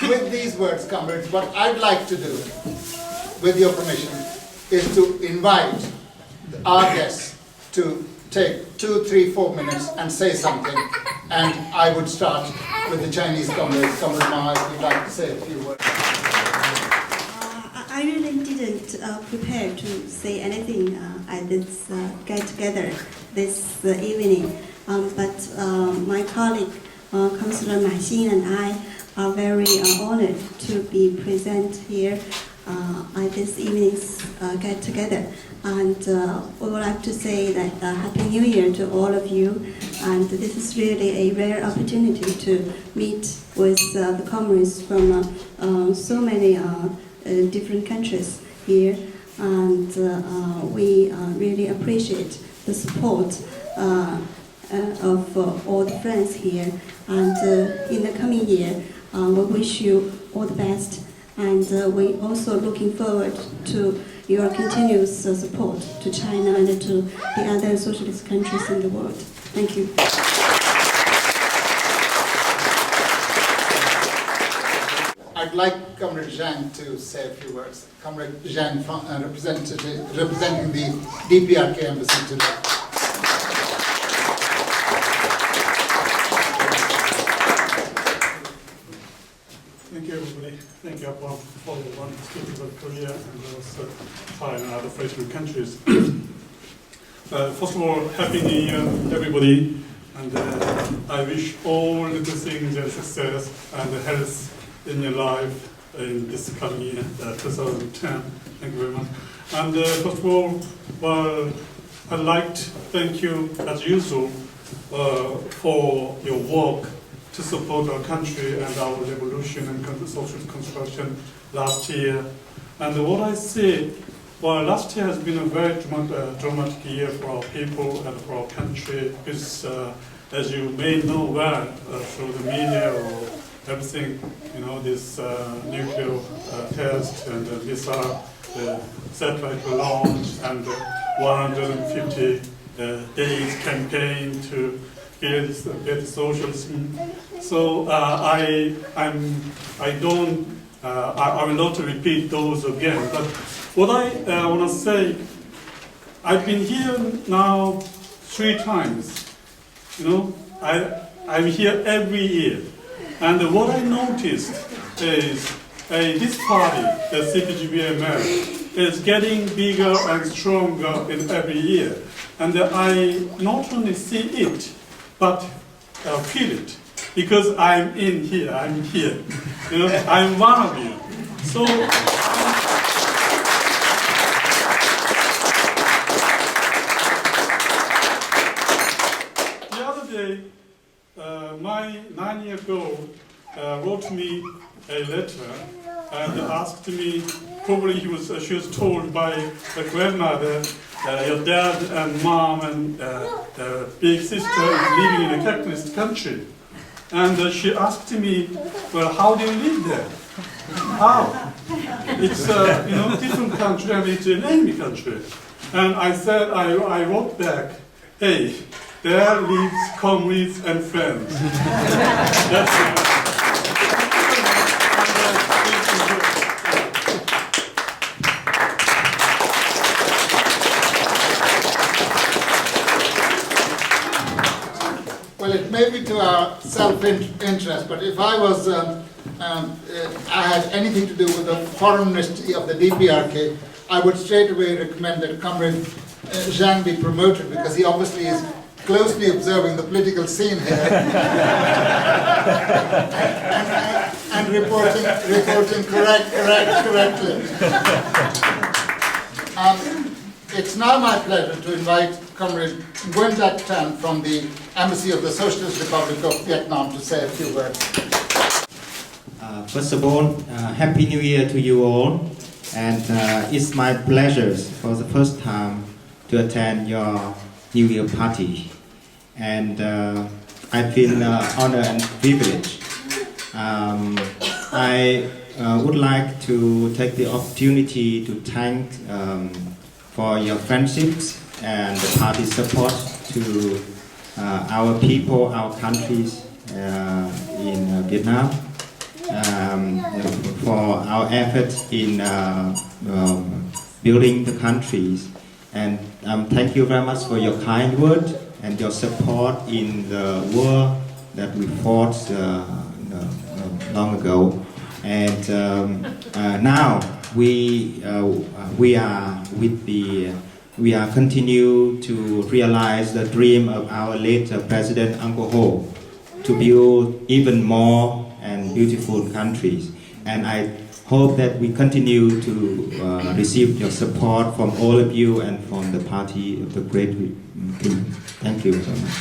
with these words, comrades, what I'd like to do, with your permission, is to invite our guests to take 2, 3, 4 minutes and say something. And I would start with the Chinese comrade, Comrade Ma, if you'd like to say a few words. I really didn't prepare to say anything at this get-together this evening, but my colleague, Councillor Ma Xin, and I are very honored to be present here at this evening's get-together. And we would like to say that Happy New Year to all of you. And this is really a rare opportunity to meet with the comrades from so many different countries here. And we really appreciate the support of all the friends here. And in the coming year, we wish you all the best. And we're also looking forward to your continuous support to China and to the other socialist countries in the world. Thank you. I'd like Comrade Zhang to say a few words. Comrade Zhang, representing the DPRK embassy today. Thank you, everybody. Thank you for the one speaking about Korea and also Thailand and other Free countries. First of all, Happy New Year, everybody. And I wish all the good things and success and health in your life in this coming year, 2010. Thank you very much. And first of all, well, I'd like to thank you, as usual, for your work to support our country and our revolution and social construction last year. And what I see, well, last year has been a very dramatic year for our people and for our country, because as you may know well through the media or everything, you know, this nuclear test and missile satellite launch and 150 days campaign to build socialism. So I will not repeat those again. But what I want to say, I've been here now 3 times. You know, I'm here every year, and what I noticed is this party, the CPGB-ML, is getting bigger and stronger in every year, and I not only see it, but feel it, because I'm here. You know, I'm one of you. So the other day, my 9-year-old wrote me a letter and asked me. Probably she was told by the grandmother, your dad and mom and big sister is living in a capitalist country. And she asked me, well, how do you live there? How? It's you know, different country and it's an enemy country. And I said, I wrote back, hey, there lives comrades and friends. That's it. Well, it may be to our self-interest, but if I was, I had anything to do with the foreign ministry of the DPRK, I would straight away recommend that Comrade Zhang be promoted, because he obviously is closely observing the political scene here and reporting correctly. It's now my pleasure to invite Comrade Nguyen Dat Tan from the Embassy of the Socialist Republic of Vietnam to say a few words. First of all, Happy New Year to you all. And it's my pleasure for the first time to attend your New Year party. And I feel honored and privileged. I would like to take the opportunity to thank for your friendships and the party support to our people, our countries in Vietnam. for our efforts in building the countries. And thank you very much for your kind word and your support in the war that we fought long ago. And now we are continue to realize the dream of our late President Uncle Ho to build even more and beautiful countries. And I hope that we continue to receive your support from all of you and from the party of the Great King. Thank you very much.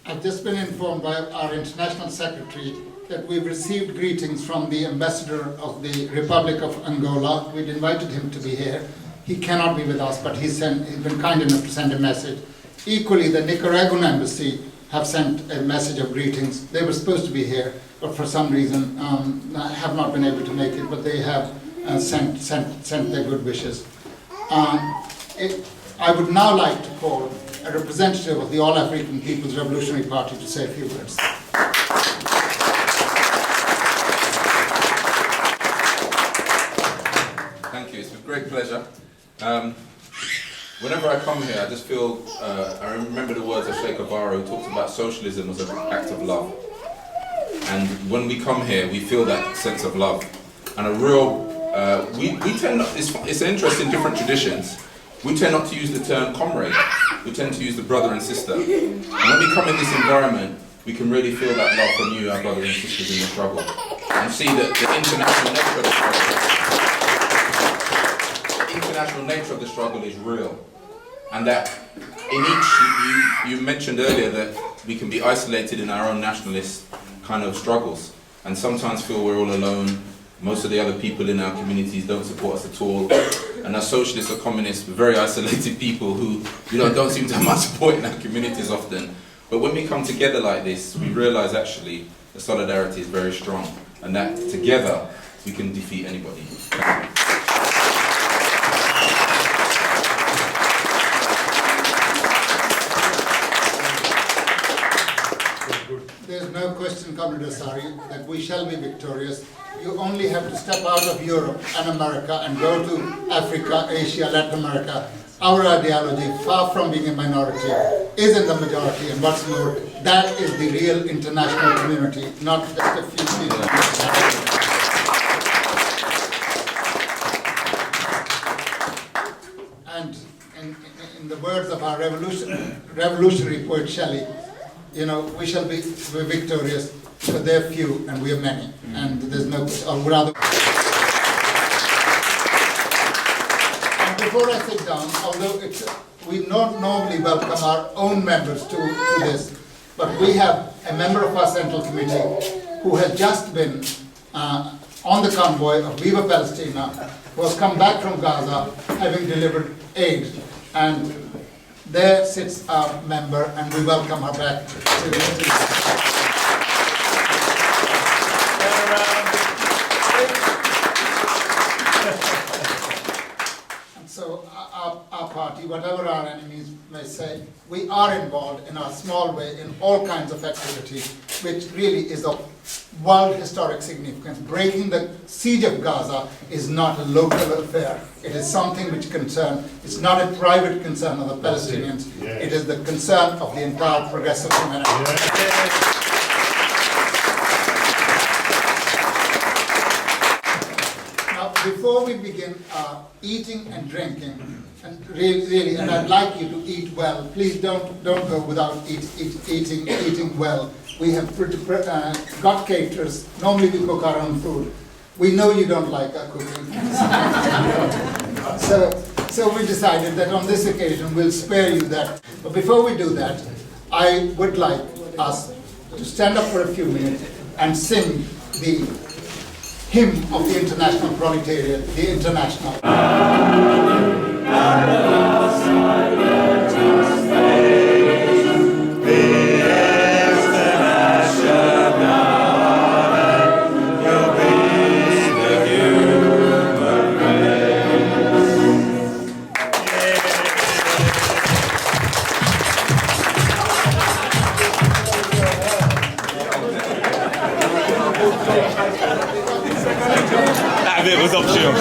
I've just been informed by our International Secretary that we've received greetings from the Ambassador of the Republic of Angola. We'd invited him to be here. He cannot be with us, but he's been kind enough to send a message. Equally, the Nicaraguan Embassy have sent a message of greetings. They were supposed to be here, but for some reason have not been able to make it, but they have sent their good wishes. I would now like to call a representative of the All-African People's Revolutionary Party to say a few words. Thank you, it's with great pleasure. Whenever I come here, I just feel, I remember the words of Sheikh Abara, who talks about socialism as an act of love. And when we come here, we feel that sense of love. And a real, we tend not, it's interesting, different traditions. We tend not to use the term comrade. We tend to use the brother and sister. And when we come in this environment, we can really feel that love from you, our brothers and sisters in the struggle. And see that the international nature of the struggle is real. And that in each, you mentioned earlier that we can be isolated in our own nationalist kind of struggles and sometimes feel we're all alone. Most of the other people in our communities don't support us at all. And as socialists or communists, we're very isolated people who don't seem to have much support in our communities often. But when we come together like this, we realize actually the solidarity is very strong and that together we can defeat anybody. There's no question, Comrade Asari, that we shall be victorious. You only have to step out of Europe and America and go to Africa, Asia, Latin America. Our ideology, far from being a minority, is in the majority, and what's more, that is the real international community, not just a few people. And in the words of our revolutionary poet Shelley, we shall be victorious because they're few and we are many, and there's no, or rather. And before I sit down, although we not normally welcome our own members to this, but we have a member of our Central Committee who has just been on the convoy of Viva Palestina, who has come back from Gaza having delivered aid, and there sits our member, and we welcome her back to the And so our party, whatever our enemies may say, we are involved in our small way in all kinds of activity, which really is of world historic significance. Breaking the siege of Gaza is not a local affair. It is something which concerns, it's not a private concern of the Palestinians, it is the concern of the entire progressive humanity. Now, before we begin eating and drinking, and really, and I'd like you to eat well, please don't go without eating well. We have got caterers. Normally we cook our own food. We know you don't like our cooking. So we decided that on this occasion we'll spare you that. But before we do that, I would like us to stand up for a few minutes and sing the hymn of the international proletariat, the International. That bit was optional.